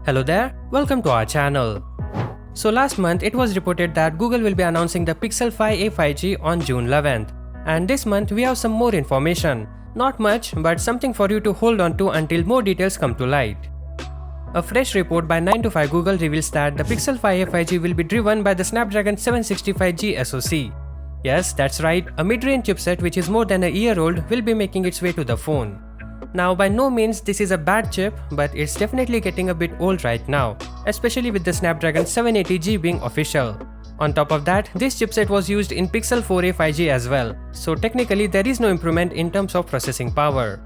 Hello there, welcome to our channel. So last month it was reported that Google will be announcing the Pixel 5a 5G on June 11th. And this month we have some more information. Not much, but something for you to hold on to until more details come to light. A fresh report by 9to5 Google reveals that the Pixel 5a 5G will be driven by the Snapdragon 765G SoC. Yes, that's right, a mid-range chipset which is more than a year old will be making its way to the phone. Now, by no means this is a bad chip, but it's definitely getting a bit old right now, especially with the Snapdragon 780G being official. On top of that, this chipset was used in Pixel 4a 5G as well, so technically there is no improvement in terms of processing power.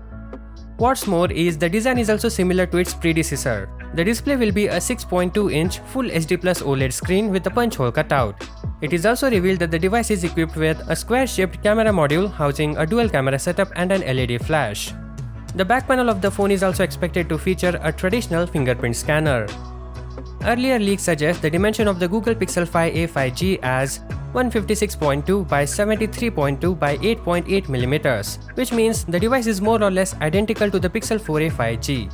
What's more is the design is also similar to its predecessor. The display will be a 6.2-inch Full HD Plus OLED screen with a punch hole cutout. It is also revealed that the device is equipped with a square-shaped camera module housing a dual camera setup and an LED flash. The back panel of the phone is also expected to feature a traditional fingerprint scanner. Earlier leaks suggest the dimension of the Google Pixel 5a 5G as 156.2 by 73.2 by 8.8 mm, which means the device is more or less identical to the Pixel 4a 5G.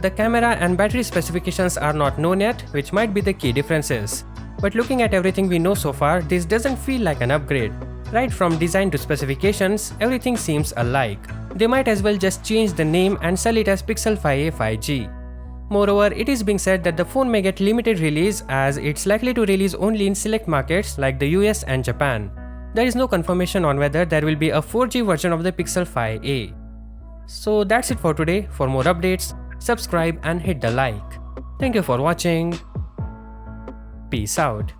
The camera and battery specifications are not known yet, which might be the key differences. But looking at everything we know so far, this doesn't feel like an upgrade. Right from design to specifications, everything seems alike. They might as well just change the name and sell it as Pixel 5a 5G. Moreover, it is being said that the phone may get limited release as it's likely to release only in select markets like the US and Japan. There is no confirmation on whether there will be a 4G version of the Pixel 5a. So that's it for today. For more updates, subscribe and hit the like. Thank you for watching. Peace out.